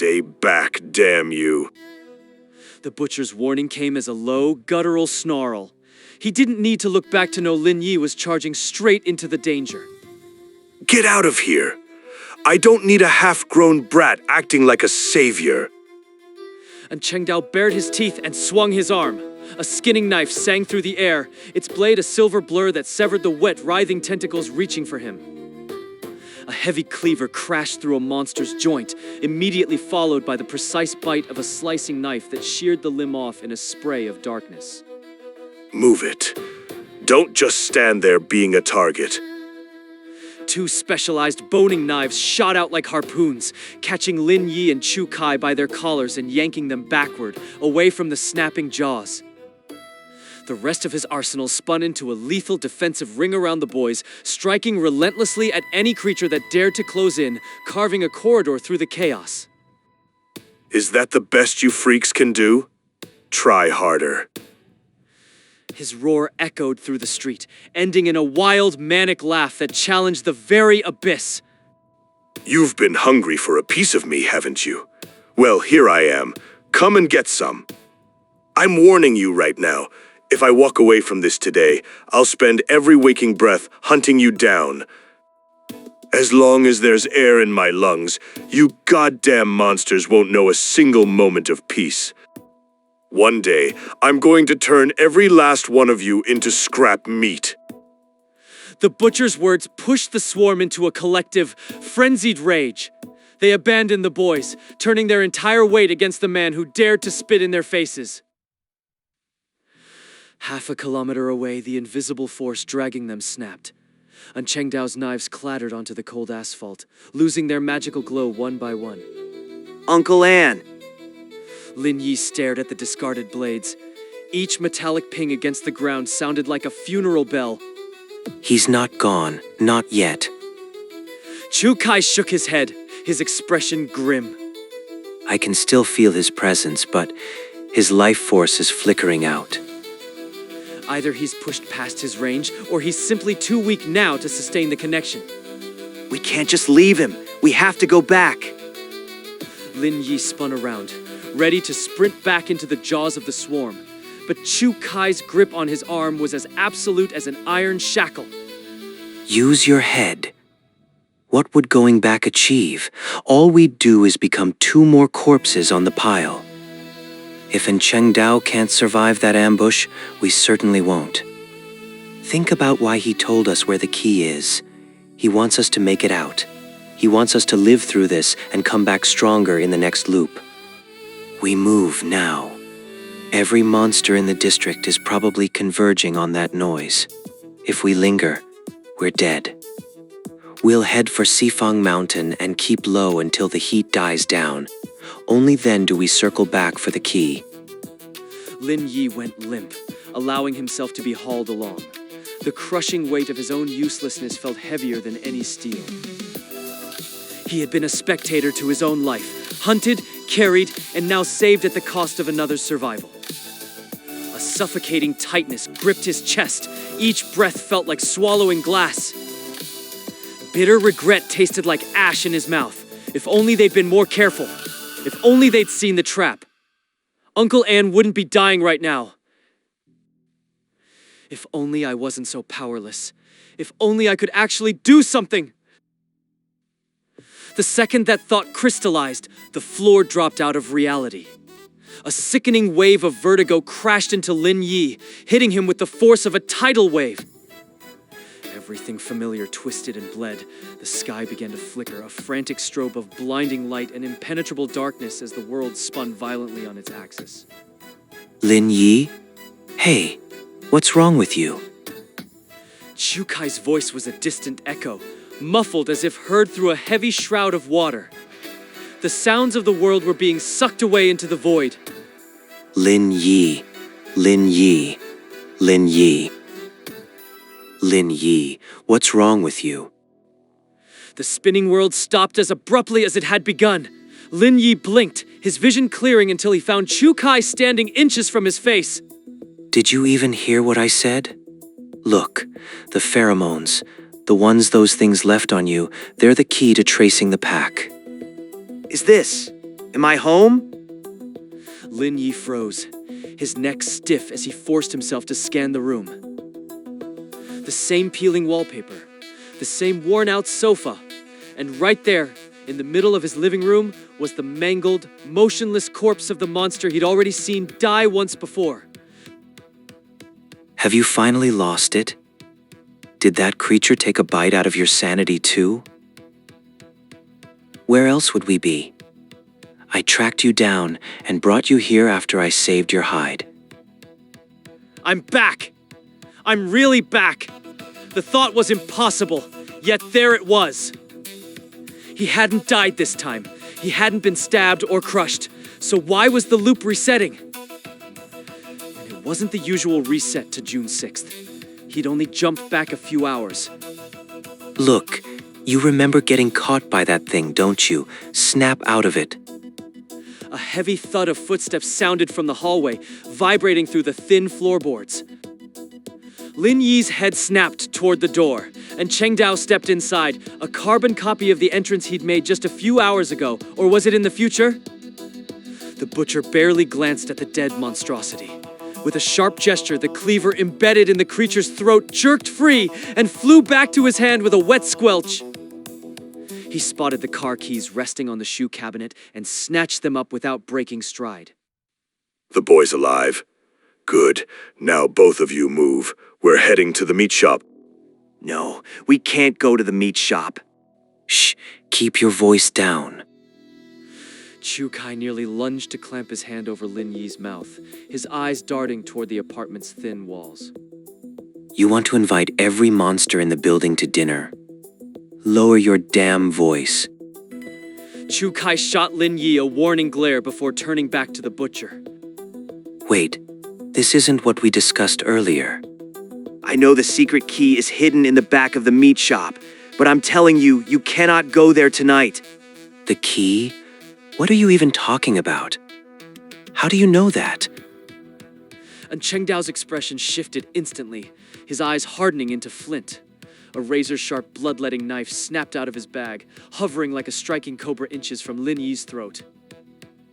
Stay back, damn you. The butcher's warning came as a low, guttural snarl. He didn't need to look back to know Lin Yi was charging straight into the danger. Get out of here. I don't need a half-grown brat acting like a savior. And Cheng Dao bared his teeth and swung his arm. A skinning knife sang through the air, its blade a silver blur that severed the wet, writhing tentacles reaching for him. A heavy cleaver crashed through a monster's joint, immediately followed by the precise bite of a slicing knife that sheared the limb off in a spray of darkness. Move it. Don't just stand there being a target. Two specialized boning knives shot out like harpoons, catching Lin Yi and Chu Kai by their collars and yanking them backward, away from the snapping jaws. The rest of his arsenal spun into a lethal defensive ring around the boys, striking relentlessly at any creature that dared to close in, carving a corridor through the chaos. Is that the best you freaks can do? Try harder. His roar echoed through the street, ending in a wild, manic laugh that challenged the very abyss. You've been hungry for a piece of me, haven't you? Well, here I am. Come and get some. I'm warning you right now. If I walk away from this today, I'll spend every waking breath hunting you down. As long as there's air in my lungs, you goddamn monsters won't know a single moment of peace. One day, I'm going to turn every last one of you into scrap meat. The butcher's words pushed the swarm into a collective, frenzied rage. They abandoned the boys, turning their entire weight against the man who dared to spit in their faces. Half a kilometer away, the invisible force dragging them snapped, and Cheng Dao's knives clattered onto the cold asphalt, losing their magical glow one by one. Uncle Anne! Lin Yi stared at the discarded blades. Each metallic ping against the ground sounded like a funeral bell. He's not gone, not yet. Chu Kai shook his head, his expression grim. I can still feel his presence, but his life force is flickering out. Either he's pushed past his range, or he's simply too weak now to sustain the connection. We can't just leave him. We have to go back. Lin Yi spun around, ready to sprint back into the jaws of the swarm. But Chu Kai's grip on his arm was as absolute as an iron shackle. Use your head. What would going back achieve? All we'd do is become two more corpses on the pile. If Cheng Dao can't survive that ambush, we certainly won't. Think about why he told us where the key is. He wants us to make it out. He wants us to live through this and come back stronger in the next loop. We move now. Every monster in the district is probably converging on that noise. If we linger, we're dead. We'll head for Sifang Mountain and keep low until the heat dies down. Only then do we circle back for the key. Lin Yi went limp, allowing himself to be hauled along. The crushing weight of his own uselessness felt heavier than any steel. He had been a spectator to his own life, hunted, carried, and now saved at the cost of another's survival. A suffocating tightness gripped his chest. Each breath felt like swallowing glass. Bitter regret tasted like ash in his mouth. If only they'd been more careful. If only they'd seen the trap. Uncle Anne wouldn't be dying right now. If only I wasn't so powerless. If only I could actually do something. The second that thought crystallized, the floor dropped out of reality. A sickening wave of vertigo crashed into Lin Yi, hitting him with the force of a tidal wave. Everything familiar twisted and bled. The sky began to flicker, a frantic strobe of blinding light and impenetrable darkness as the world spun violently on its axis. Lin Yi? Hey, what's wrong with you? Chu Kai's voice was a distant echo, muffled as if heard through a heavy shroud of water. The sounds of the world were being sucked away into the void. Lin Yi, Lin Yi, Lin Yi. Lin Yi, what's wrong with you? The spinning world stopped as abruptly as it had begun. Lin Yi blinked, his vision clearing until he found Chu Kai standing inches from his face. Did you even hear what I said? Look, the pheromones, the ones those things left on you, they're the key to tracing the pack. Is this Am I home? Lin Yi froze, his neck stiff as he forced himself to scan the room. The same peeling wallpaper, the same worn-out sofa, and right there, in the middle of his living room, was the mangled, motionless corpse of the monster he'd already seen die once before. Have you finally lost it? Did that creature take a bite out of your sanity too? Where else would we be? I tracked you down and brought you here after I saved your hide. I'm back! I'm really back! The thought was impossible, yet there it was. He hadn't died this time. He hadn't been stabbed or crushed. So why was the loop resetting? And it wasn't the usual reset to June 6th. He'd only jumped back a few hours. Look, you remember getting caught by that thing, don't you? Snap out of it. A heavy thud of footsteps sounded from the hallway, vibrating through the thin floorboards. Lin Yi's head snapped toward the door, and Cheng Dao stepped inside, a carbon copy of the entrance he'd made just a few hours ago. Or was it in the future? The butcher barely glanced at the dead monstrosity. With a sharp gesture, the cleaver embedded in the creature's throat jerked free and flew back to his hand with a wet squelch. He spotted the car keys resting on the shoe cabinet and snatched them up without breaking stride. The boy's alive. Good. Now both of you move. We're heading to the meat shop. No, we can't go to the meat shop. Shh, keep your voice down. Chu Kai nearly lunged to clamp his hand over Lin Yi's mouth, his eyes darting toward the apartment's thin walls. You want to invite every monster in the building to dinner. Lower your damn voice. Chu Kai shot Lin Yi a warning glare before turning back to the butcher. Wait, this isn't what we discussed earlier. I know the secret key is hidden in the back of the meat shop, but I'm telling you, you cannot go there tonight. The key? What are you even talking about? How do you know that? And Cheng Dao's expression shifted instantly, his eyes hardening into flint. A razor-sharp, bloodletting knife snapped out of his bag, hovering like a striking cobra inches from Lin Yi's throat.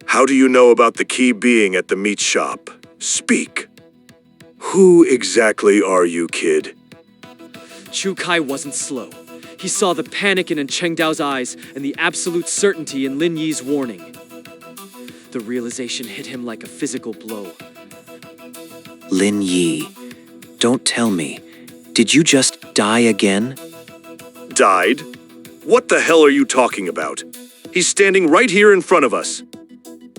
How do you know about the key being at the meat shop? Speak. Who exactly are you, kid? Chu Kai wasn't slow. He saw the panic in Cheng Dao's eyes and the absolute certainty in Lin Yi's warning. The realization hit him like a physical blow. Lin Yi, don't tell me. Did you just die again? Died? What the hell are you talking about? He's standing right here in front of us.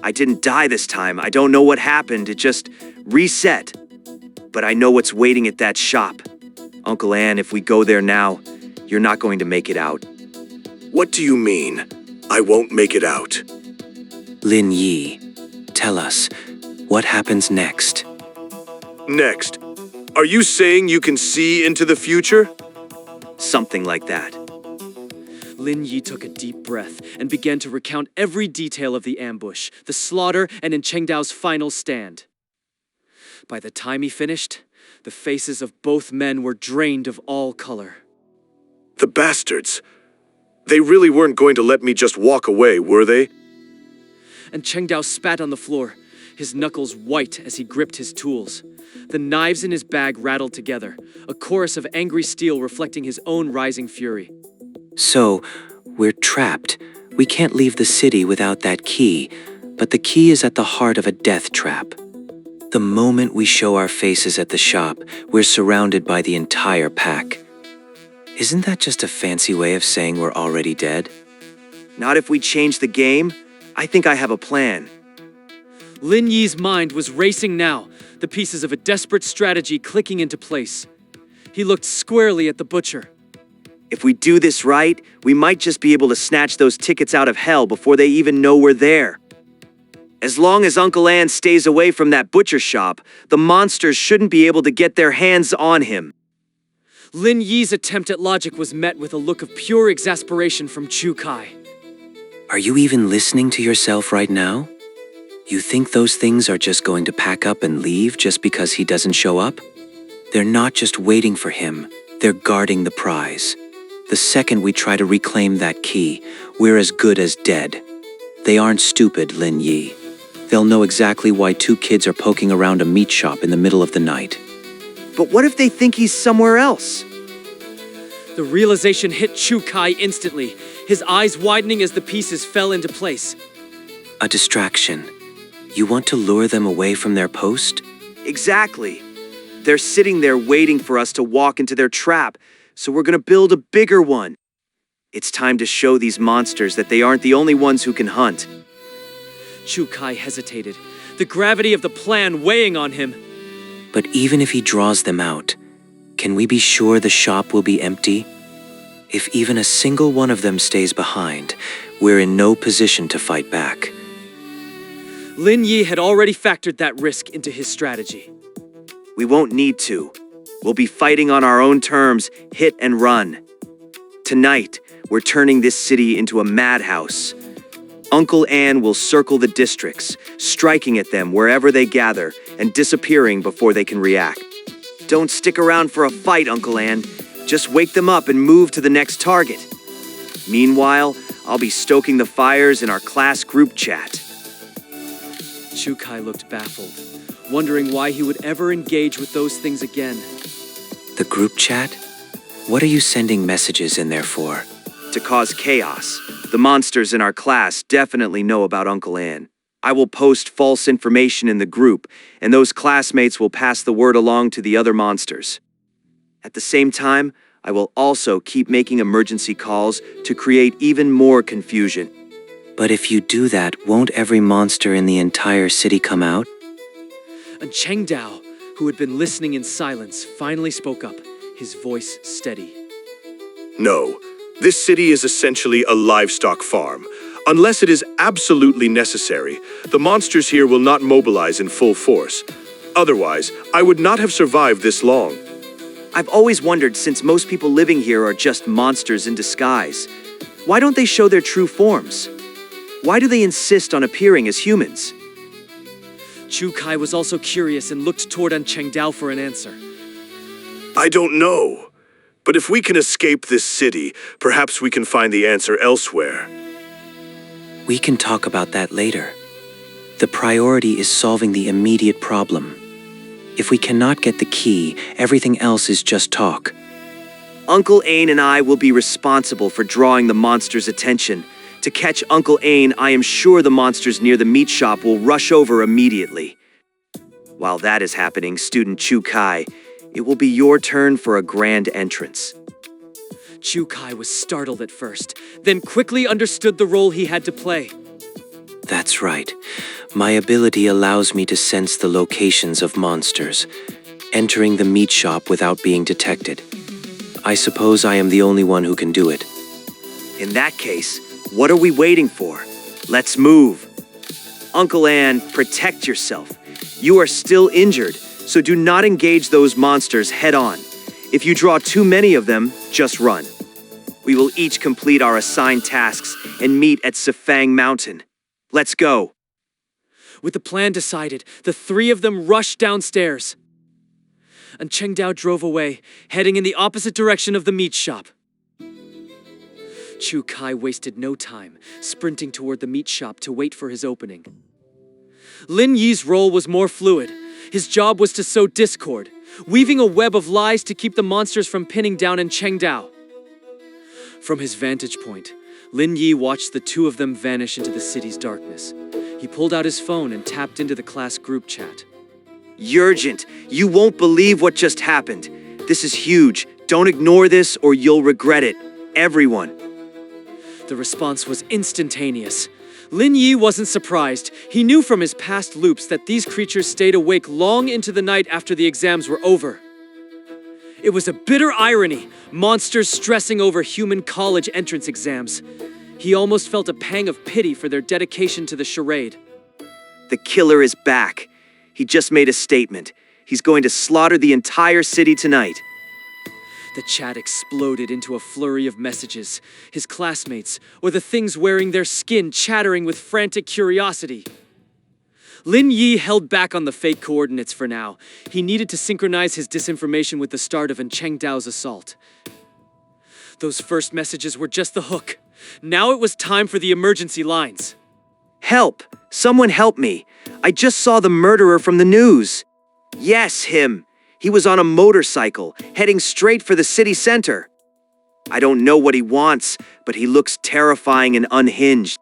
I didn't die this time. I don't know what happened. It just reset. But I know what's waiting at that shop. Uncle Ann, if we go there now, you're not going to make it out. What do you mean? I won't make it out. Lin Yi, tell us, what happens next? Next. Are you saying you can see into the future? Something like that. Lin Yi took a deep breath and began to recount every detail of the ambush, the slaughter, and Cheng Dao's final stand. By the time he finished, the faces of both men were drained of all color. The bastards. They really weren't going to let me just walk away, were they? And Cheng Dao spat on the floor, his knuckles white as he gripped his tools. The knives in his bag rattled together, a chorus of angry steel reflecting his own rising fury. So, we're trapped. We can't leave the city without that key, but the key is at the heart of a death trap. The moment we show our faces at the shop, we're surrounded by the entire pack. Isn't that just a fancy way of saying we're already dead? Not if we change the game. I think I have a plan. Lin Yi's mind was racing now, the pieces of a desperate strategy clicking into place. He looked squarely at the butcher. If we do this right, we might just be able to snatch those tickets out of hell before they even know we're there. As long as Uncle Ann stays away from that butcher shop, the monsters shouldn't be able to get their hands on him. Lin Yi's attempt at logic was met with a look of pure exasperation from Chu Kai. Are you even listening to yourself right now? You think those things are just going to pack up and leave just because he doesn't show up? They're not just waiting for him, they're guarding the prize. The second we try to reclaim that key, we're as good as dead. They aren't stupid, Lin Yi. They'll know exactly why two kids are poking around a meat shop in the middle of the night. But what if they think he's somewhere else? The realization hit Chu Kai instantly, his eyes widening as the pieces fell into place. A distraction. You want to lure them away from their post? Exactly. They're sitting there waiting for us to walk into their trap, so we're gonna build a bigger one. It's time to show these monsters that they aren't the only ones who can hunt. Chu Kai hesitated, the gravity of the plan weighing on him. But even if he draws them out, can we be sure the shop will be empty? If even a single one of them stays behind, we're in no position to fight back. Lin Yi had already factored that risk into his strategy. We won't need to. We'll be fighting on our own terms, hit and run. Tonight, we're turning this city into a madhouse. Uncle Ann will circle the districts, striking at them wherever they gather and disappearing before they can react. Don't stick around for a fight, Uncle Ann. Just wake them up and move to the next target. Meanwhile, I'll be stoking the fires in our class group chat. Chu Kai looked baffled, wondering why he would ever engage with those things again. The group chat? What are you sending messages in there for? To cause chaos. The monsters in our class definitely know about Uncle Ann. I will post false information in the group, and those classmates will pass the word along to the other monsters. At the same time, I will also keep making emergency calls to create even more confusion. But if you do that, won't every monster in the entire city come out? And Cheng Dao, who had been listening in silence, finally spoke up, his voice steady. No, this city is essentially a livestock farm. Unless it is absolutely necessary, the monsters here will not mobilize in full force. Otherwise, I would not have survived this long. I've always wondered, since most people living here are just monsters in disguise, why don't they show their true forms? Why do they insist on appearing as humans? Chu Kai was also curious and looked toward An Cheng Dao for an answer. I don't know. But if we can escape this city, perhaps we can find the answer elsewhere. We can talk about that later. The priority is solving the immediate problem. If we cannot get the key, everything else is just talk. Uncle Ain and I will be responsible for drawing the monsters' attention. To catch Uncle Ain, I am sure the monsters near the meat shop will rush over immediately. While that is happening, student Chu Kai, it will be your turn for a grand entrance. Chu Kai was startled at first, then quickly understood the role he had to play. That's right. My ability allows me to sense the locations of monsters, entering the meat shop without being detected. I suppose I am the only one who can do it. In that case, what are we waiting for? Let's move. Uncle Ann, protect yourself. You are still injured, so do not engage those monsters head on. If you draw too many of them, just run. We will each complete our assigned tasks and meet at Sifang Mountain. Let's go. With the plan decided, the three of them rushed downstairs. And Cheng Dao drove away, heading in the opposite direction of the meat shop. Chu Kai wasted no time, sprinting toward the meat shop to wait for his opening. Lin Yi's role was more fluid. His job was to sow discord, weaving a web of lies to keep the monsters from pinning down An Cheng Dao. From his vantage point, Lin Yi watched the two of them vanish into the city's darkness. He pulled out his phone and tapped into the class group chat. Urgent, you won't believe what just happened. This is huge. Don't ignore this or you'll regret it. Everyone. The response was instantaneous. Lin Yi wasn't surprised. He knew from his past loops that these creatures stayed awake long into the night after the exams were over. It was a bitter irony, monsters stressing over human college entrance exams. He almost felt a pang of pity for their dedication to the charade. The killer is back. He just made a statement. He's going to slaughter the entire city tonight. The chat exploded into a flurry of messages, his classmates, or the things wearing their skin chattering with frantic curiosity. Lin Yi held back on the fake coordinates for now. He needed to synchronize his disinformation with the start of An Cheng Dao's assault. Those first messages were just the hook. Now it was time for the emergency lines. Help! Someone help me! I just saw the murderer from the news. Yes, him. He was on a motorcycle, heading straight for the city center. I don't know what he wants, but he looks terrifying and unhinged.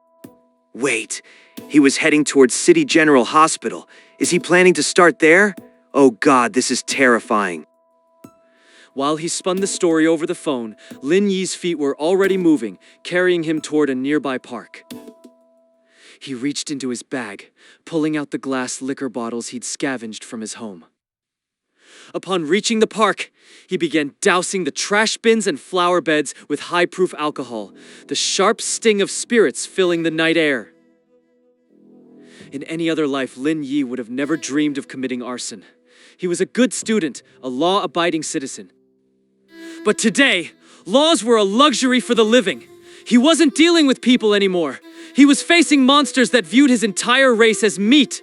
Wait, he was heading towards City General Hospital. Is he planning to start there? Oh God, this is terrifying. While he spun the story over the phone, Lin Yi's feet were already moving, carrying him toward a nearby park. He reached into his bag, pulling out the glass liquor bottles he'd scavenged from his home. Upon reaching the park, he began dousing the trash bins and flower beds with high-proof alcohol, the sharp sting of spirits filling the night air. In any other life, Lin Yi would have never dreamed of committing arson. He was a good student, a law-abiding citizen. But today, laws were a luxury for the living. He wasn't dealing with people anymore. He was facing monsters that viewed his entire race as meat.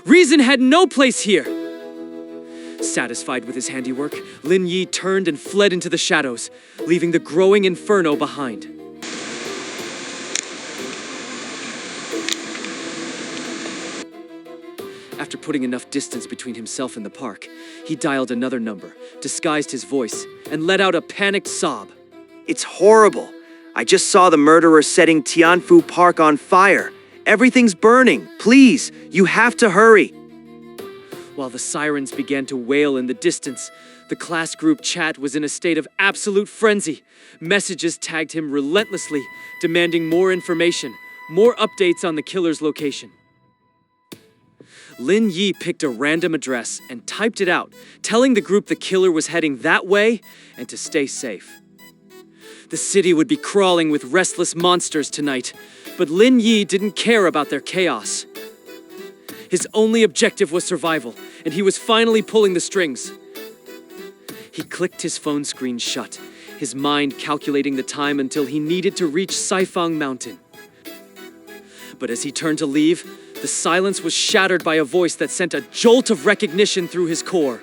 Reason had no place here. Satisfied with his handiwork, Lin Yi turned and fled into the shadows, leaving the growing inferno behind. After putting enough distance between himself and the park, he dialed another number, disguised his voice, and let out a panicked sob. It's horrible. I just saw the murderer setting Tianfu Park on fire. Everything's burning. Please, you have to hurry. While the sirens began to wail in the distance, the class group chat was in a state of absolute frenzy. Messages tagged him relentlessly, demanding more information, more updates on the killer's location. Lin Yi picked a random address and typed it out, telling the group the killer was heading that way and to stay safe. The city would be crawling with restless monsters tonight, but Lin Yi didn't care about their chaos. His only objective was survival, and he was finally pulling the strings. He clicked his phone screen shut, his mind calculating the time until he needed to reach Saifang Mountain. But as he turned to leave, the silence was shattered by a voice that sent a jolt of recognition through his core.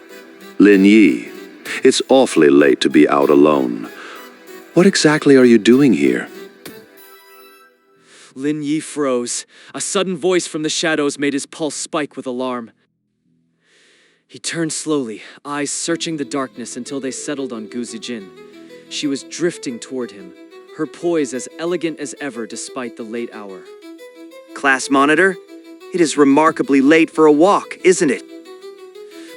Lin Yi, it's awfully late to be out alone. What exactly are you doing here? Lin Yi froze. A sudden voice from the shadows made his pulse spike with alarm. He turned slowly, eyes searching the darkness until they settled on Gu Zijin. She was drifting toward him, her poise as elegant as ever despite the late hour. Class monitor? It is remarkably late for a walk, isn't it?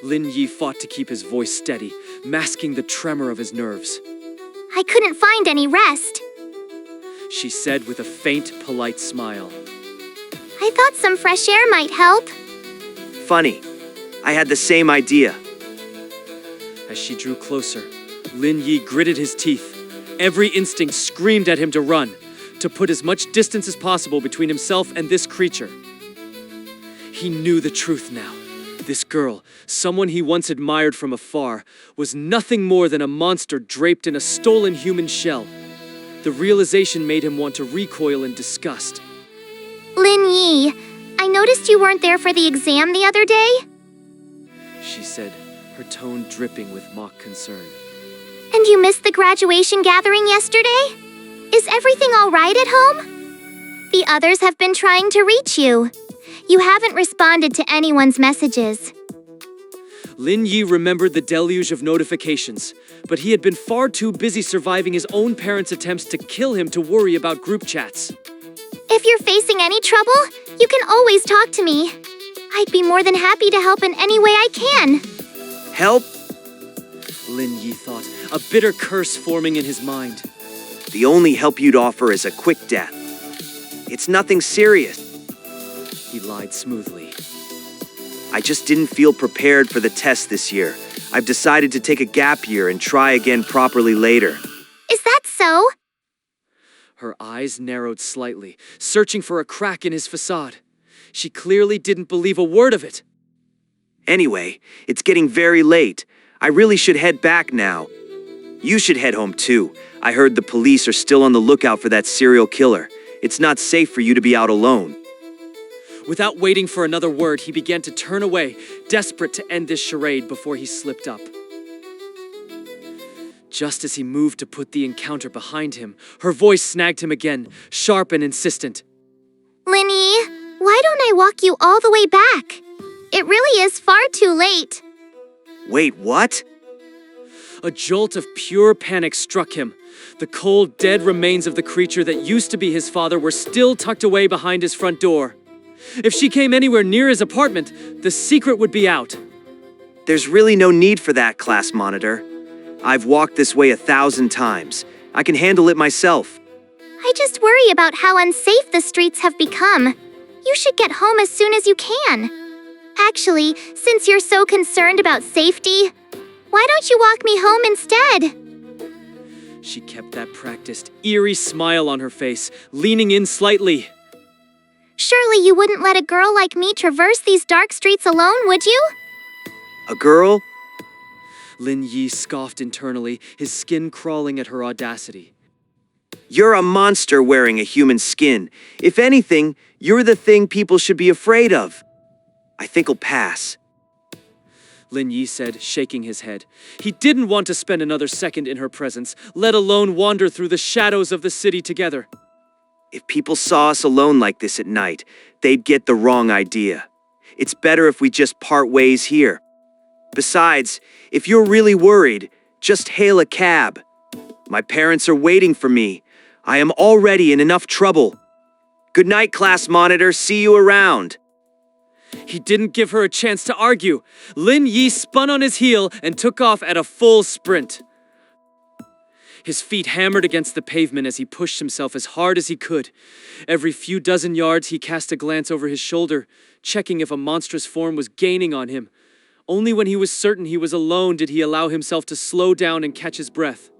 Lin Yi fought to keep his voice steady, masking the tremor of his nerves. I couldn't find any rest. She said with a faint, polite smile. I thought some fresh air might help. Funny. I had the same idea. As she drew closer, Lin Yi gritted his teeth. Every instinct screamed at him to run, to put as much distance as possible between himself and this creature. He knew the truth now. This girl, someone he once admired from afar, was nothing more than a monster draped in a stolen human shell. The realization made him want to recoil in disgust. Lin Yi, I noticed you weren't there for the exam the other day. She said, her tone dripping with mock concern. And you missed the graduation gathering yesterday? Is everything all right at home? The others have been trying to reach you. You haven't responded to anyone's messages. Lin Yi remembered the deluge of notifications, but he had been far too busy surviving his own parents' attempts to kill him to worry about group chats. If you're facing any trouble, you can always talk to me. I'd be more than happy to help in any way I can. Help? Lin Yi thought, a bitter curse forming in his mind. The only help you'd offer is a quick death. It's nothing serious. He lied smoothly. I just didn't feel prepared for the test this year. I've decided to take a gap year and try again properly later. Is that so? Her eyes narrowed slightly, searching for a crack in his facade. She clearly didn't believe a word of it. Anyway, it's getting very late. I really should head back now. You should head home too. I heard the police are still on the lookout for that serial killer. It's not safe for you to be out alone. Without waiting for another word, he began to turn away, desperate to end this charade before he slipped up. Just as he moved to put the encounter behind him, her voice snagged him again, sharp and insistent. Lin Yi, walk you all the way back. It really is far too late. Wait, what? A jolt of pure panic struck him. The cold, dead remains of the creature that used to be his father were still tucked away behind his front door. If she came anywhere near his apartment, the secret would be out. There's really no need for that, class monitor. I've walked this way 1,000 times. I can handle it myself. I just worry about how unsafe the streets have become. You should get home as soon as you can. Actually, since you're so concerned about safety, why don't you walk me home instead? She kept that practiced, eerie smile on her face, leaning in slightly. Surely you wouldn't let a girl like me traverse these dark streets alone, would you? A girl? Lin Yi scoffed internally, his skin crawling at her audacity. You're a monster wearing a human skin. If anything, you're the thing people should be afraid of. I think I'll pass. Lin Yi said, shaking his head. He didn't want to spend another second in her presence, let alone wander through the shadows of the city together. If people saw us alone like this at night, they'd get the wrong idea. It's better if we just part ways here. Besides, if you're really worried, just hail a cab. My parents are waiting for me. I am already in enough trouble. Good night, class monitor. See you around. He didn't give her a chance to argue. Lin Yi spun on his heel and took off at a full sprint. His feet hammered against the pavement as he pushed himself as hard as he could. Every few dozen yards, he cast a glance over his shoulder, checking if a monstrous form was gaining on him. Only when he was certain he was alone did he allow himself to slow down and catch his breath.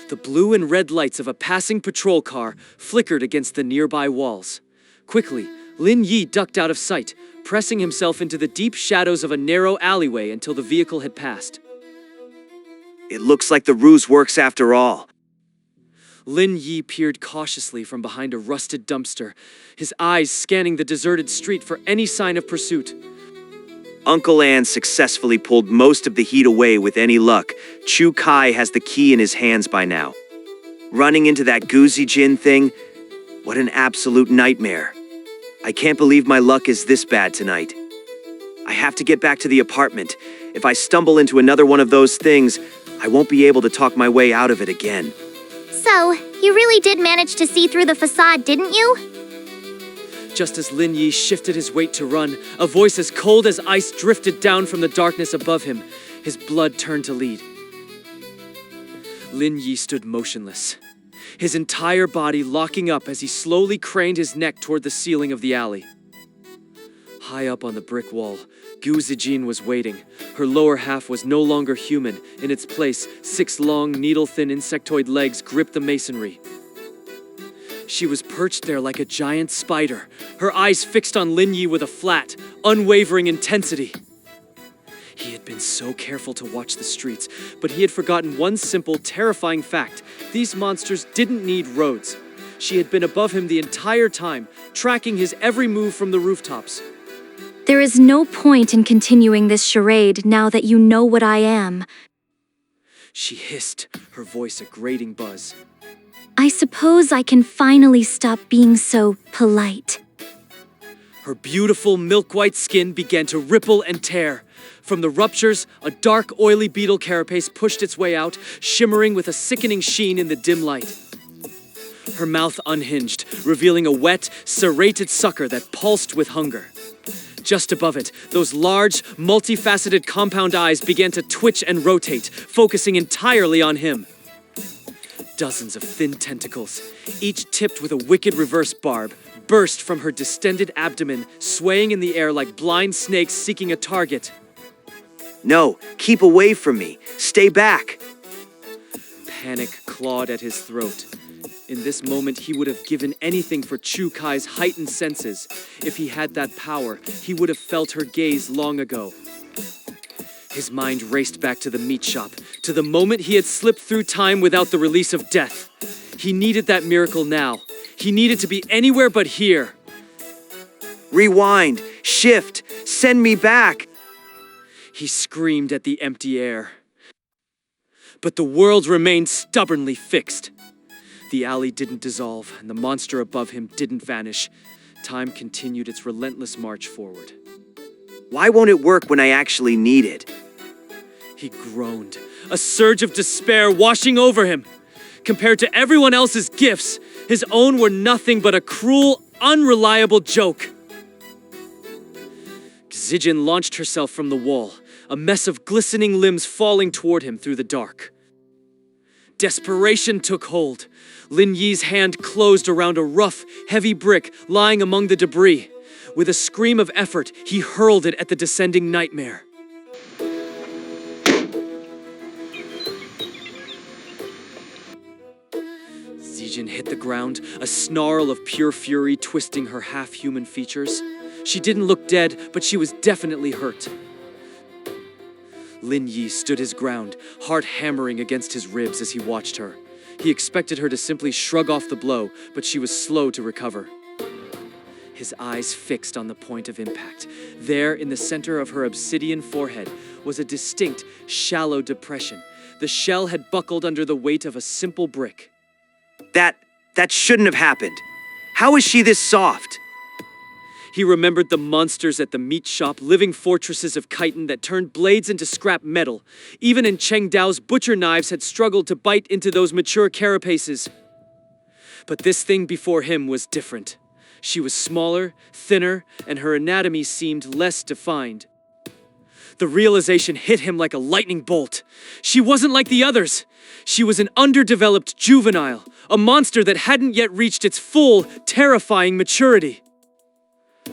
The blue and red lights of a passing patrol car flickered against the nearby walls. Quickly, Lin Yi ducked out of sight, pressing himself into the deep shadows of a narrow alleyway until the vehicle had passed. It looks like the ruse works after all. Lin Yi peered cautiously from behind a rusted dumpster, his eyes scanning the deserted street for any sign of pursuit. Uncle An successfully pulled most of the heat away with any luck. Chu Kai has the key in his hands by now. Running into that Guzi Jin thing? What an absolute nightmare. I can't believe my luck is this bad tonight. I have to get back to the apartment. If I stumble into another one of those things, I won't be able to talk my way out of it again. So, you really did manage to see through the facade, didn't you? Just as Lin Yi shifted his weight to run, a voice as cold as ice drifted down from the darkness above him. His blood turned to lead. Lin Yi stood motionless, his entire body locking up as he slowly craned his neck toward the ceiling of the alley. High up on the brick wall, Gu Zijin was waiting. Her lower half was no longer human. In its place, 6 long, needle-thin insectoid legs gripped the masonry. She was perched there like a giant spider, her eyes fixed on Lin Yi with a flat, unwavering intensity. He had been so careful to watch the streets, but he had forgotten one simple, terrifying fact. These monsters didn't need roads. She had been above him the entire time, tracking his every move from the rooftops. There is no point in continuing this charade now that you know what I am. She hissed, her voice a grating buzz. I suppose I can finally stop being so polite. Her beautiful milk-white skin began to ripple and tear. From the ruptures, a dark, oily beetle carapace pushed its way out, shimmering with a sickening sheen in the dim light. Her mouth unhinged, revealing a wet, serrated sucker that pulsed with hunger. Just above it, those large, multifaceted compound eyes began to twitch and rotate, focusing entirely on him. Dozens of thin tentacles, each tipped with a wicked reverse barb, burst from her distended abdomen, swaying in the air like blind snakes seeking a target. No, keep away from me. Stay back. Panic clawed at his throat. In this moment, he would have given anything for Chu Kai's heightened senses. If he had that power, he would have felt her gaze long ago. His mind raced back to the meat shop, to the moment he had slipped through time without the release of death. He needed that miracle now. He needed to be anywhere but here. Rewind, shift, send me back. He screamed at the empty air. But the world remained stubbornly fixed. The alley didn't dissolve, and the monster above him didn't vanish. Time continued its relentless march forward. Why won't it work when I actually need it? He groaned, a surge of despair washing over him. Compared to everyone else's gifts, his own were nothing but a cruel, unreliable joke. Zijin launched herself from the wall, a mess of glistening limbs falling toward him through the dark. Desperation took hold. Lin Yi's hand closed around a rough, heavy brick lying among the debris. With a scream of effort, he hurled it at the descending nightmare. Zijin hit the ground, a snarl of pure fury twisting her half-human features. She didn't look dead, but she was definitely hurt. Lin Yi stood his ground, heart hammering against his ribs as he watched her. He expected her to simply shrug off the blow, but she was slow to recover. His eyes fixed on the point of impact. There, in the center of her obsidian forehead, was a distinct, shallow depression. The shell had buckled under the weight of a simple brick. That shouldn't have happened. How is she this soft? He remembered the monsters at the meat shop, living fortresses of chitin that turned blades into scrap metal. Even in Cheng Dao's butcher knives had struggled to bite into those mature carapaces. But this thing before him was different. She was smaller, thinner, and her anatomy seemed less defined. The realization hit him like a lightning bolt. She wasn't like the others. She was an underdeveloped juvenile, a monster that hadn't yet reached its full, terrifying maturity.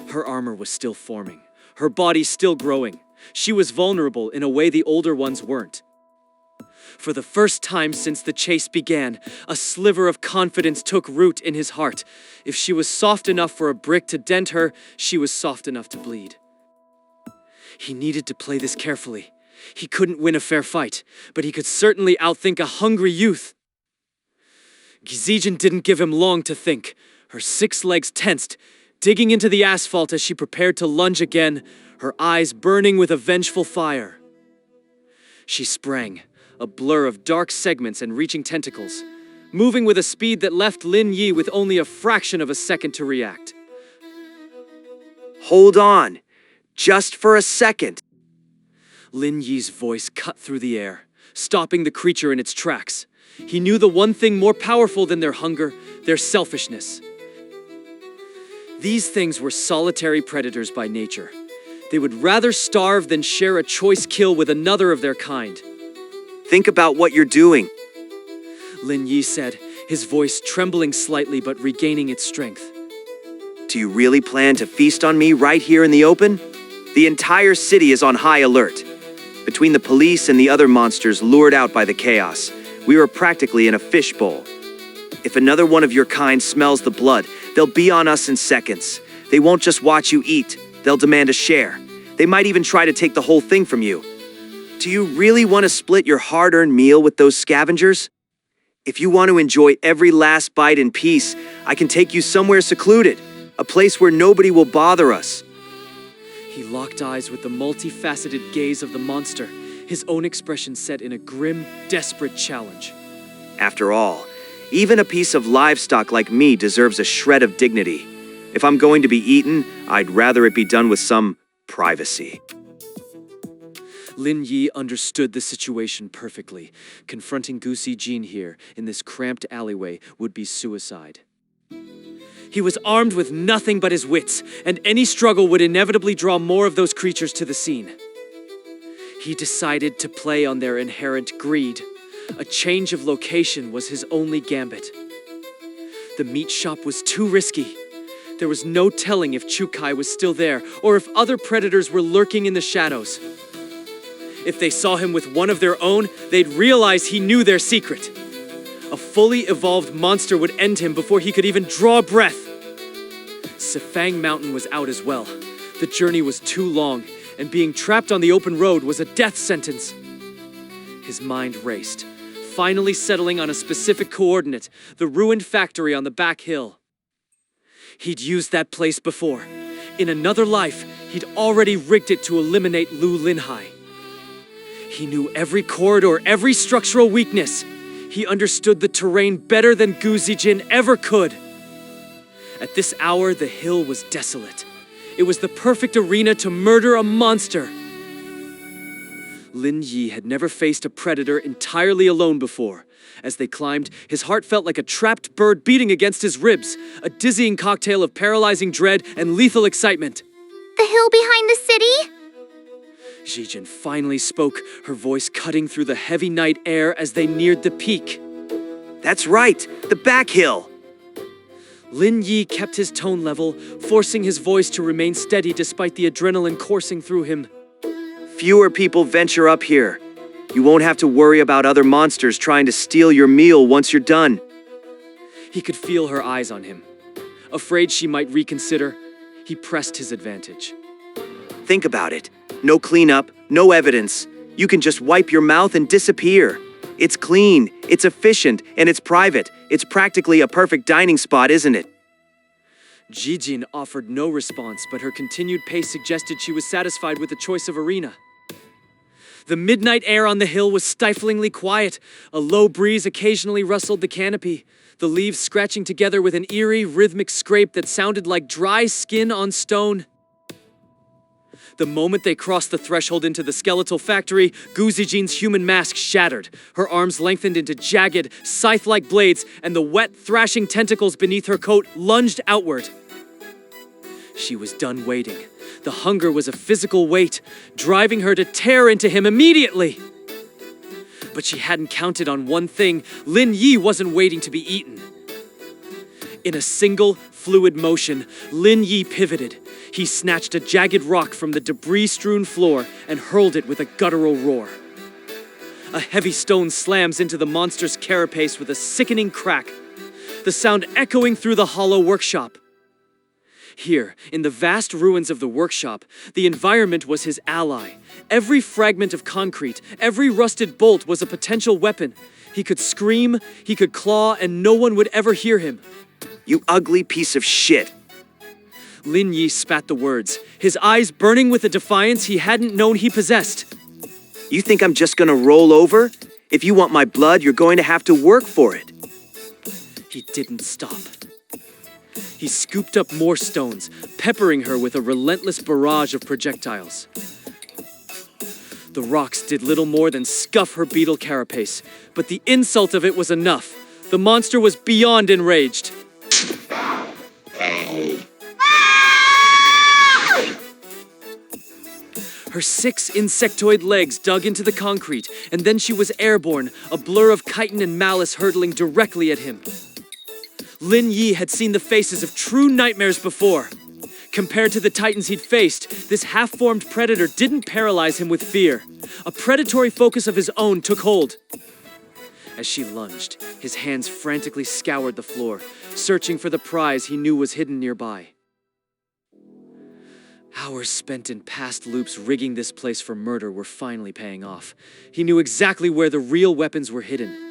Her armor was still forming, her body still growing. She was vulnerable in a way the older ones weren't. For the first time since the chase began, a sliver of confidence took root in his heart. If she was soft enough for a brick to dent her, she was soft enough to bleed. He needed to play this carefully. He couldn't win a fair fight, but he could certainly outthink a hungry youth. Zijin didn't give him long to think. Her 6 legs tensed, digging into the asphalt as she prepared to lunge again, her eyes burning with a vengeful fire. She sprang, a blur of dark segments and reaching tentacles, moving with a speed that left Lin Yi with only a fraction of a second to react. Hold on, just for a second. Lin Yi's voice cut through the air, stopping the creature in its tracks. He knew the one thing more powerful than their hunger, their selfishness. These things were solitary predators by nature. They would rather starve than share a choice kill with another of their kind. Think about what you're doing. Lin Yi said, his voice trembling slightly but regaining its strength. Do you really plan to feast on me right here in the open? The entire city is on high alert. Between the police and the other monsters lured out by the chaos, we were practically in a fishbowl. If another one of your kind smells the blood, they'll be on us in seconds. They won't just watch you eat, they'll demand a share. They might even try to take the whole thing from you. Do you really want to split your hard-earned meal with those scavengers? If you want to enjoy every last bite in peace, I can take you somewhere secluded, a place where nobody will bother us. He locked eyes with the multifaceted gaze of the monster, his own expression set in a grim, desperate challenge. After all, even a piece of livestock like me deserves a shred of dignity. If I'm going to be eaten, I'd rather it be done with some privacy. Lin Yi understood the situation perfectly. Confronting Gu Zijin here, in this cramped alleyway, would be suicide. He was armed with nothing but his wits, and any struggle would inevitably draw more of those creatures to the scene. He decided to play on their inherent greed. A change of location was his only gambit. The meat shop was too risky. There was no telling if Chukai was still there, or if other predators were lurking in the shadows. If they saw him with one of their own, they'd realize he knew their secret. A fully evolved monster would end him before he could even draw breath. Sifang Mountain was out as well. The journey was too long, and being trapped on the open road was a death sentence. His mind raced, finally settling on a specific coordinate, the ruined factory on the back hill. He'd used that place before. In another life, he'd already rigged it to eliminate Lu Linhai. He knew every corridor, every structural weakness. He understood the terrain better than Gu Zijin ever could. At this hour, the hill was desolate. It was the perfect arena to murder a monster. Lin Yi had never faced a predator entirely alone before. As they climbed, his heart felt like a trapped bird beating against his ribs, a dizzying cocktail of paralyzing dread and lethal excitement. The hill behind the city? Zijin finally spoke, her voice cutting through the heavy night air as they neared the peak. That's right, the back hill. Lin Yi kept his tone level, forcing his voice to remain steady despite the adrenaline coursing through him. Fewer people venture up here. You won't have to worry about other monsters trying to steal your meal once you're done. He could feel her eyes on him. Afraid she might reconsider, he pressed his advantage. Think about it. No cleanup, no evidence. You can just wipe your mouth and disappear. It's clean, it's efficient, and it's private. It's practically a perfect dining spot, isn't it? Zijin offered no response, but her continued pace suggested she was satisfied with the choice of arena. The midnight air on the hill was stiflingly quiet. A low breeze occasionally rustled the canopy, the leaves scratching together with an eerie, rhythmic scrape that sounded like dry skin on stone. The moment they crossed the threshold into the skeletal factory, Gu Zijin's human mask shattered. Her arms lengthened into jagged, scythe-like blades, and the wet, thrashing tentacles beneath her coat lunged outward. She was done waiting. The hunger was a physical weight, driving her to tear into him immediately. But she hadn't counted on one thing. Lin Yi wasn't waiting to be eaten. In a single, fluid motion, Lin Yi pivoted. He snatched a jagged rock from the debris-strewn floor and hurled it with a guttural roar. A heavy stone slams into the monster's carapace with a sickening crack, the sound echoing through the hollow workshop. Here, in the vast ruins of the workshop, the environment was his ally. Every fragment of concrete, every rusted bolt was a potential weapon. He could scream, he could claw, and no one would ever hear him. You ugly piece of shit. Lin Yi spat the words, his eyes burning with a defiance he hadn't known he possessed. You think I'm just gonna roll over? If you want my blood, you're going to have to work for it. He didn't stop. He scooped up more stones, peppering her with a relentless barrage of projectiles. The rocks did little more than scuff her beetle carapace, but the insult of it was enough. The monster was beyond enraged. Her 6 insectoid legs dug into the concrete, and then she was airborne, a blur of chitin and malice hurtling directly at him. Lin Yi had seen the faces of true nightmares before. Compared to the titans he'd faced, this half-formed predator didn't paralyze him with fear. A predatory focus of his own took hold. As she lunged, his hands frantically scoured the floor, searching for the prize he knew was hidden nearby. Hours spent in past loops rigging this place for murder were finally paying off. He knew exactly where the real weapons were hidden.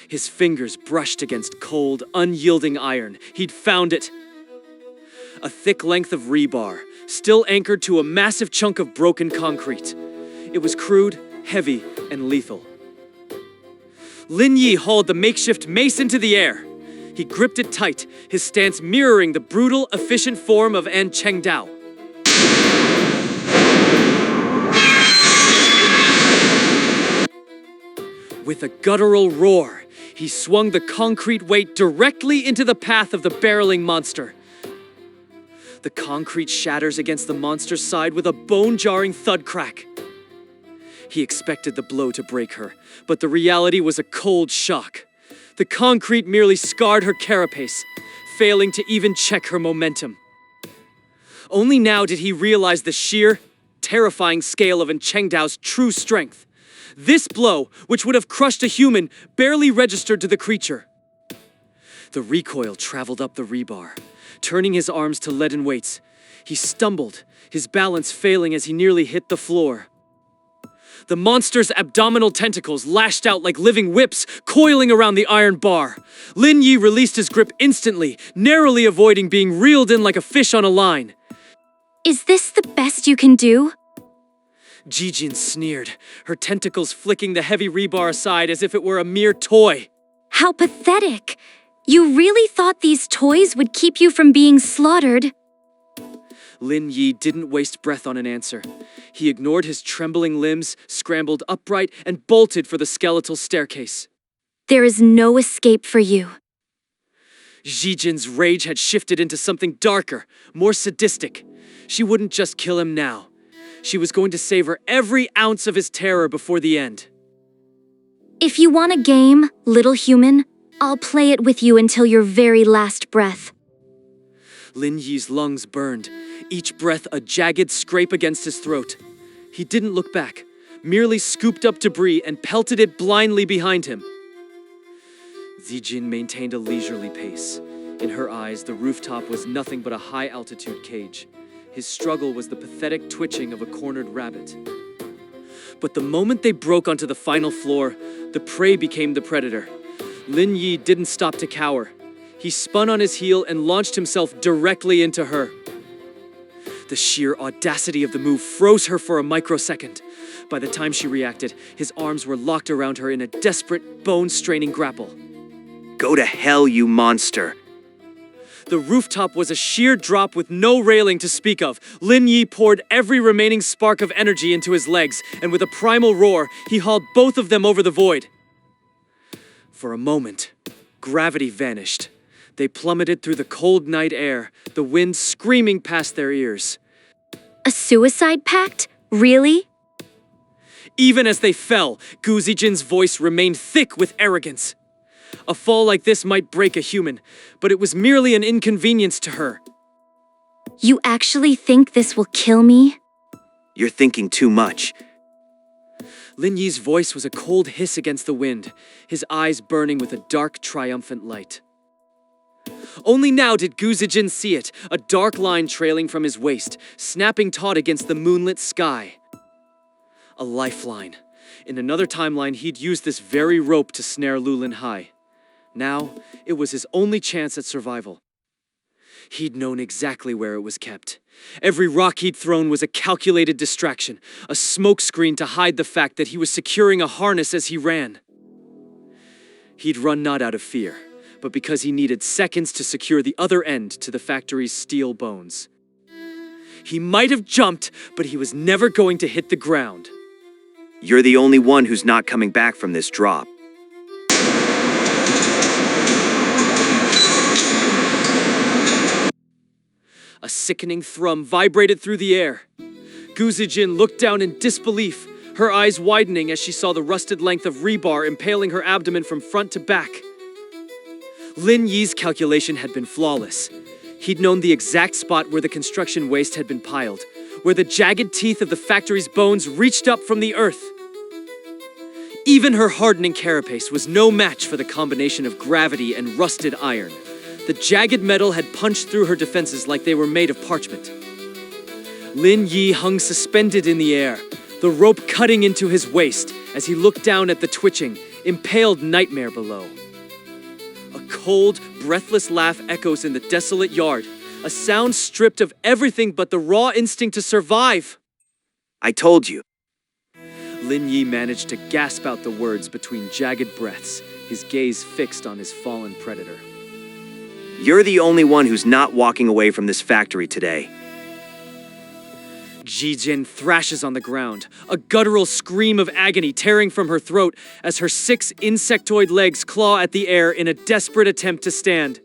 His fingers brushed against cold, unyielding iron. He'd found it. A thick length of rebar, still anchored to a massive chunk of broken concrete. It was crude, heavy, and lethal. Lin Yi hauled the makeshift mace into the air. He gripped it tight, his stance mirroring the brutal, efficient form of An Chengdao. With a guttural roar, he swung the concrete weight directly into the path of the barreling monster. The concrete shatters against the monster's side with a bone-jarring thud crack. He expected the blow to break her, but the reality was a cold shock. The concrete merely scarred her carapace, failing to even check her momentum. Only now did he realize the sheer, terrifying scale of An Chengdao's true strength. This blow, which would have crushed a human, barely registered to the creature. The recoil traveled up the rebar, turning his arms to leaden weights. He stumbled, his balance failing as he nearly hit the floor. The monster's abdominal tentacles lashed out like living whips, coiling around the iron bar. Lin Yi released his grip instantly, narrowly avoiding being reeled in like a fish on a line. Is this the best you can do? Zijin sneered, her tentacles flicking the heavy rebar aside as if it were a mere toy. How pathetic! You really thought these toys would keep you from being slaughtered? Lin Yi didn't waste breath on an answer. He ignored his trembling limbs, scrambled upright, and bolted for the skeletal staircase. There is no escape for you. Zijin's rage had shifted into something darker, more sadistic. She wouldn't just kill him now. She was going to savor every ounce of his terror before the end. If you want a game, little human, I'll play it with you until your very last breath. Lin Yi's lungs burned, each breath a jagged scrape against his throat. He didn't look back, merely scooped up debris and pelted it blindly behind him. Zijin maintained a leisurely pace. In her eyes, the rooftop was nothing but a high-altitude cage. His struggle was the pathetic twitching of a cornered rabbit. But the moment they broke onto the final floor, the prey became the predator. Lin Yi didn't stop to cower. He spun on his heel and launched himself directly into her. The sheer audacity of the move froze her for a microsecond. By the time she reacted, his arms were locked around her in a desperate, bone-straining grapple. Go to hell, you monster. The rooftop was a sheer drop with no railing to speak of. Lin Yi poured every remaining spark of energy into his legs, and with a primal roar, he hauled both of them over the void. For a moment, gravity vanished. They plummeted through the cold night air, the wind screaming past their ears. A suicide pact? Really? Even as they fell, Gu Zijin's voice remained thick with arrogance. A fall like this might break a human, but it was merely an inconvenience to her. You actually think this will kill me? You're thinking too much. Lin Yi's voice was a cold hiss against the wind, his eyes burning with a dark, triumphant light. Only now did Gu Zijin see it, a dark line trailing from his waist, snapping taut against the moonlit sky. A lifeline. In another timeline, he'd used this very rope to snare Lulin Hai. Now, it was his only chance at survival. He'd known exactly where it was kept. Every rock he'd thrown was a calculated distraction, a smokescreen to hide the fact that he was securing a harness as he ran. He'd run not out of fear, but because he needed seconds to secure the other end to the factory's steel bones. He might have jumped, but he was never going to hit the ground. You're the only one who's not coming back from this drop. A sickening thrum vibrated through the air. Gu Zijin looked down in disbelief, her eyes widening as she saw the rusted length of rebar impaling her abdomen from front to back. Lin Yi's calculation had been flawless. He'd known the exact spot where the construction waste had been piled, where the jagged teeth of the factory's bones reached up from the earth. Even her hardening carapace was no match for the combination of gravity and rusted iron. The jagged metal had punched through her defenses like they were made of parchment. Lin Yi hung suspended in the air, the rope cutting into his waist as he looked down at the twitching, impaled nightmare below. A cold, breathless laugh echoes in the desolate yard, a sound stripped of everything but the raw instinct to survive. I told you. Lin Yi managed to gasp out the words between jagged breaths, his gaze fixed on his fallen predator. You're the only one who's not walking away from this factory today. Zijin thrashes on the ground, a guttural scream of agony tearing from her throat as her 6 insectoid legs claw at the air in a desperate attempt to stand.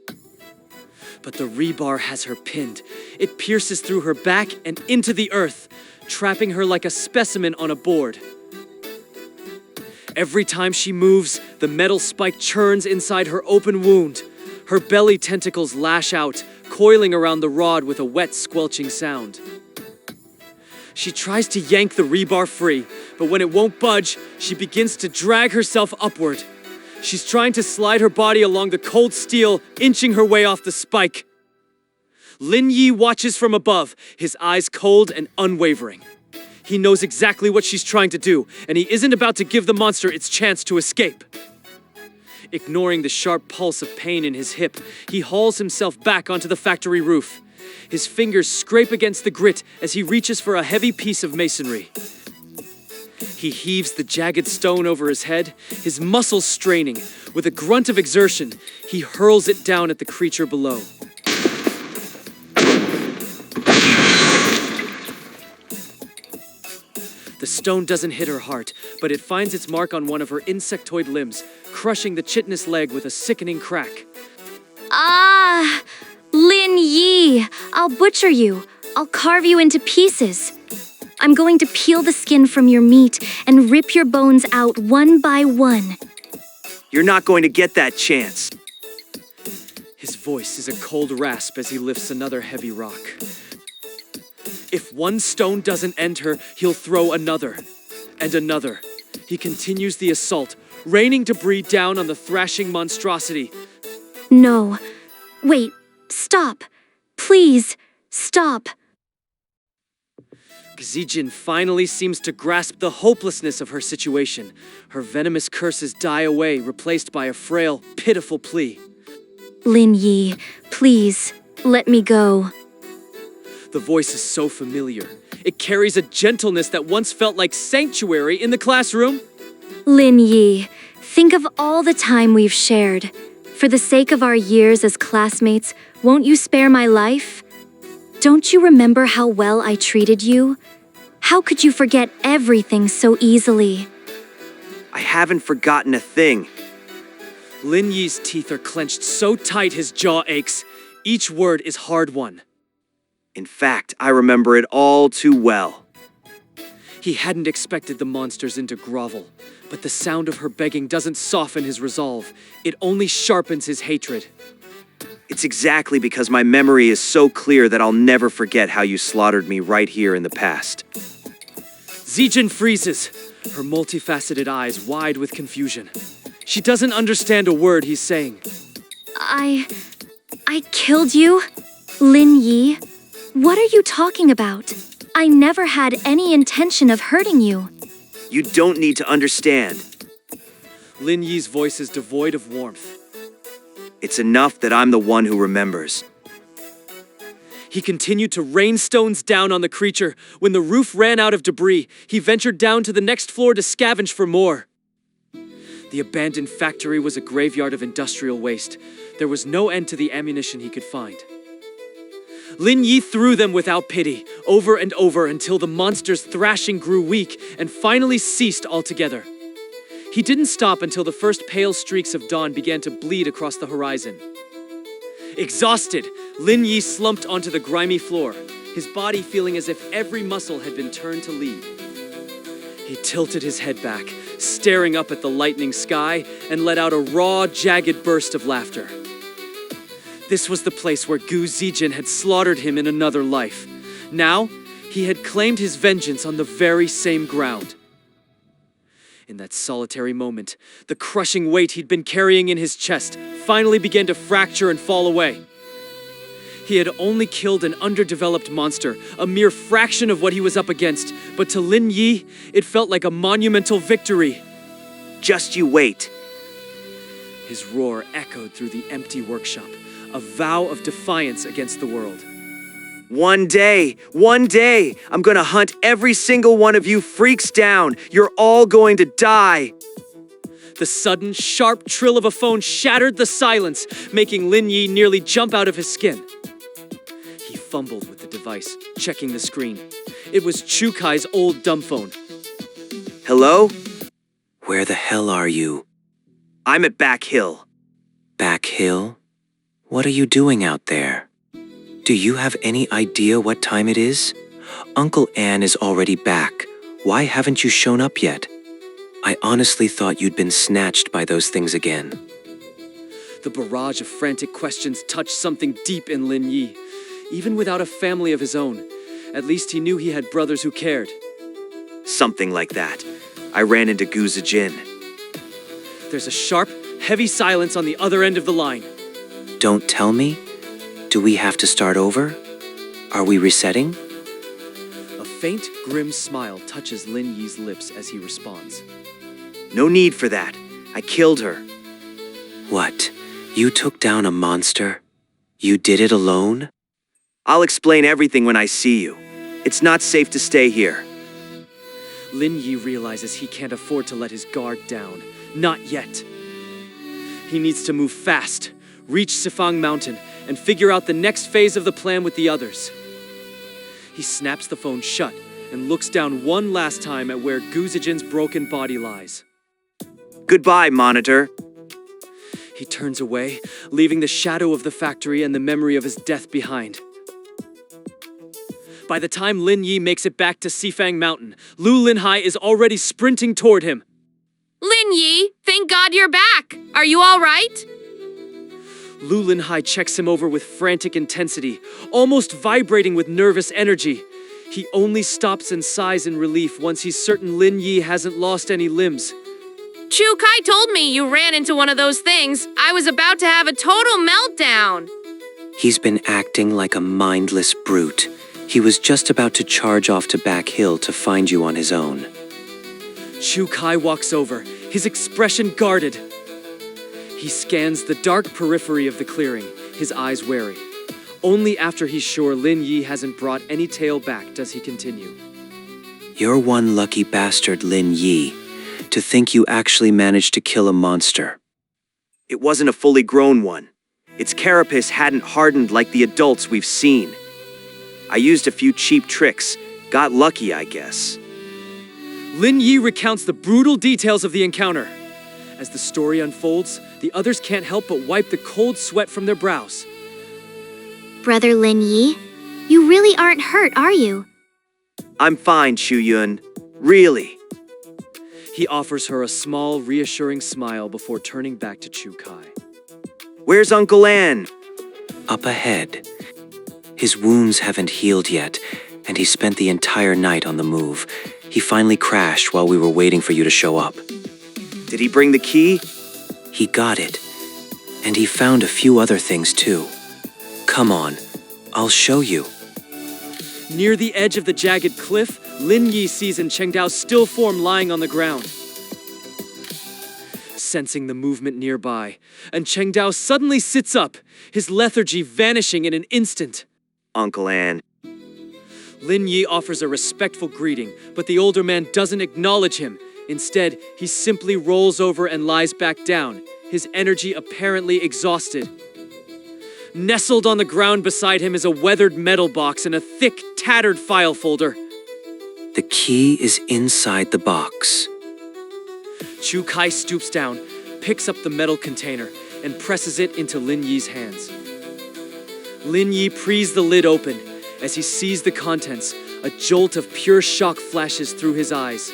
But the rebar has her pinned. It pierces through her back and into the earth, trapping her like a specimen on a board. Every time she moves, the metal spike churns inside her open wound. Her belly tentacles lash out, coiling around the rod with a wet, squelching sound. She tries to yank the rebar free, but when it won't budge, she begins to drag herself upward. She's trying to slide her body along the cold steel, inching her way off the spike. Lin Yi watches from above, his eyes cold and unwavering. He knows exactly what she's trying to do, and he isn't about to give the monster its chance to escape. Ignoring the sharp pulse of pain in his hip, he hauls himself back onto the factory roof. His fingers scrape against the grit as he reaches for a heavy piece of masonry. He heaves the jagged stone over his head, his muscles straining. With a grunt of exertion, he hurls it down at the creature below. The stone doesn't hit her heart, but it finds its mark on one of her insectoid limbs, crushing the chitinous leg with a sickening crack. Ah, Lin Yi, I'll butcher you. I'll carve you into pieces. I'm going to peel the skin from your meat and rip your bones out one by one. You're not going to get that chance. His voice is a cold rasp as he lifts another heavy rock. If one stone doesn't end her, he'll throw another and another. He continues the assault, raining debris down on the thrashing monstrosity. No. Wait, stop. Please, stop. Zijin finally seems to grasp the hopelessness of her situation. Her venomous curses die away, replaced by a frail, pitiful plea. Lin Yi, please, let me go. The voice is so familiar. It carries a gentleness that once felt like sanctuary in the classroom. Lin Yi, think of all the time we've shared. For the sake of our years as classmates, won't you spare my life? Don't you remember how well I treated you? How could you forget everything so easily? I haven't forgotten a thing. Lin Yi's teeth are clenched so tight his jaw aches. Each word is hard-won. In fact, I remember it all too well. He hadn't expected the monsters into grovel, but the sound of her begging doesn't soften his resolve. It only sharpens his hatred. It's exactly because my memory is so clear that I'll never forget how you slaughtered me right here in the past. Zijin freezes, her multifaceted eyes wide with confusion. She doesn't understand a word he's saying. I killed you? Lin Yi? What are you talking about? I never had any intention of hurting you. You don't need to understand. Lin Yi's voice is devoid of warmth. It's enough that I'm the one who remembers. He continued to rain stones down on the creature. When the roof ran out of debris, he ventured down to the next floor to scavenge for more. The abandoned factory was a graveyard of industrial waste. There was no end to the ammunition he could find. Lin Yi threw them without pity, over and over until the monster's thrashing grew weak and finally ceased altogether. He didn't stop until the first pale streaks of dawn began to bleed across the horizon. Exhausted, Lin Yi slumped onto the grimy floor, his body feeling as if every muscle had been turned to lead. He tilted his head back, staring up at the lightening sky, and let out a raw, jagged burst of laughter. This was the place where Gu Zijin had slaughtered him in another life. Now, he had claimed his vengeance on the very same ground. In that solitary moment, the crushing weight he'd been carrying in his chest finally began to fracture and fall away. He had only killed an underdeveloped monster, a mere fraction of what he was up against, but to Lin Yi, it felt like a monumental victory. Just you wait. His roar echoed through the empty workshop, a vow of defiance against the world. One day, I'm gonna hunt every single one of you freaks down. You're all going to die. The sudden, sharp trill of a phone shattered the silence, making Lin Yi nearly jump out of his skin. He fumbled with the device, checking the screen. It was Chukai's old dumb phone. Hello? Where the hell are you? I'm at Back Hill. Back Hill? What are you doing out there? Do you have any idea what time it is? Uncle Anne is already back. Why haven't you shown up yet? I honestly thought you'd been snatched by those things again. The barrage of frantic questions touched something deep in Lin Yi. Even without a family of his own, at least he knew he had brothers who cared. Something like that. I ran into Gu Zijin. There's a sharp, heavy silence on the other end of the line. Don't tell me? Do we have to start over? Are we resetting? A faint, grim smile touches Lin Yi's lips as he responds. No need for that. I killed her. What? You took down a monster? You did it alone? I'll explain everything when I see you. It's not safe to stay here. Lin Yi realizes he can't afford to let his guard down. Not yet. He needs to move fast, reach Sifang Mountain, and figure out the next phase of the plan with the others. He snaps the phone shut and looks down one last time at where Guzijin's broken body lies. Goodbye, Monitor. He turns away, leaving the shadow of the factory and the memory of his death behind. By the time Lin Yi makes it back to Sifang Mountain, Lu Linhai is already sprinting toward him. Lin Yi, thank God you're back. Are you all right? Lu Linhai checks him over with frantic intensity, almost vibrating with nervous energy. He only stops and sighs in relief once he's certain Lin Yi hasn't lost any limbs. Chu Kai told me you ran into one of those things. I was about to have a total meltdown. He's been acting like a mindless brute. He was just about to charge off to Back Hill to find you on his own. Chu Kai walks over, his expression guarded. He scans the dark periphery of the clearing, his eyes wary. Only after he's sure Lin Yi hasn't brought any tail back does he continue. You're one lucky bastard, Lin Yi, to think you actually managed to kill a monster. It wasn't a fully grown one. Its carapace hadn't hardened like the adults we've seen. I used a few cheap tricks. Got lucky, I guess. Lin Yi recounts the brutal details of the encounter. As the story unfolds, the others can't help but wipe the cold sweat from their brows. Brother Lin Yi, you really aren't hurt, are you? I'm fine, Shu Yun. Really. He offers her a small, reassuring smile before turning back to Chu Kai. Where's Uncle An? Up ahead. His wounds haven't healed yet, and he spent the entire night on the move. He finally crashed while we were waiting for you to show up. Did he bring the key? He got it. And he found a few other things too. Come on, I'll show you. Near the edge of the jagged cliff, Lin Yi sees Chengdao's still form lying on the ground. Sensing the movement nearby, Chengdao suddenly sits up, his lethargy vanishing in an instant. Uncle An. Lin Yi offers a respectful greeting, but the older man doesn't acknowledge him. Instead, he simply rolls over and lies back down, his energy apparently exhausted. Nestled on the ground beside him is a weathered metal box and a thick, tattered file folder. The key is inside the box. Chu Kai stoops down, picks up the metal container, and presses it into Lin Yi's hands. Lin Yi prees the lid open. As he sees the contents, a jolt of pure shock flashes through his eyes.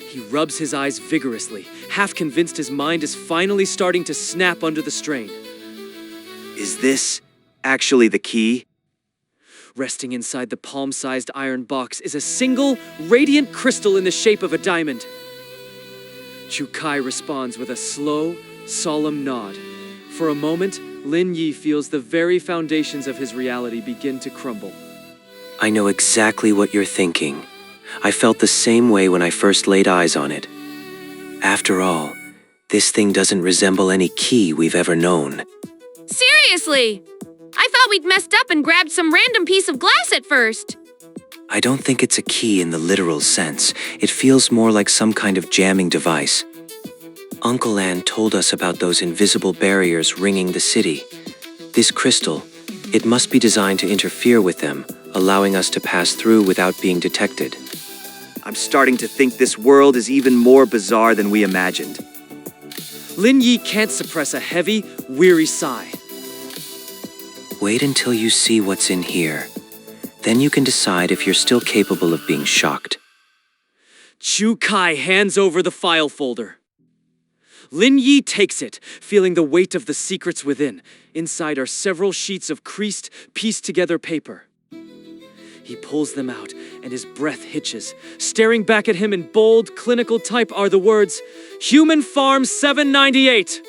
He rubs his eyes vigorously, half convinced his mind is finally starting to snap under the strain. Is this actually the key? Resting inside the palm-sized iron box is a single, radiant crystal in the shape of a diamond. Chu Kai responds with a slow, solemn nod. For a moment, Lin Yi feels the very foundations of his reality begin to crumble. I know exactly what you're thinking. I felt the same way when I first laid eyes on it. After all, this thing doesn't resemble any key we've ever known. Seriously! I thought we'd messed up and grabbed some random piece of glass at first. I don't think it's a key in the literal sense. It feels more like some kind of jamming device. Uncle An told us about those invisible barriers ringing the city. This crystal, it must be designed to interfere with them, allowing us to pass through without being detected. I'm starting to think this world is even more bizarre than we imagined. Lin Yi can't suppress a heavy, weary sigh. Wait until you see what's in here. Then you can decide if you're still capable of being shocked. Chu Kai hands over the file folder. Lin Yi takes it, feeling the weight of the secrets within. Inside are several sheets of creased, pieced-together paper. He pulls them out, and his breath hitches. Staring back at him in bold, clinical type are the words, Human Farm 798.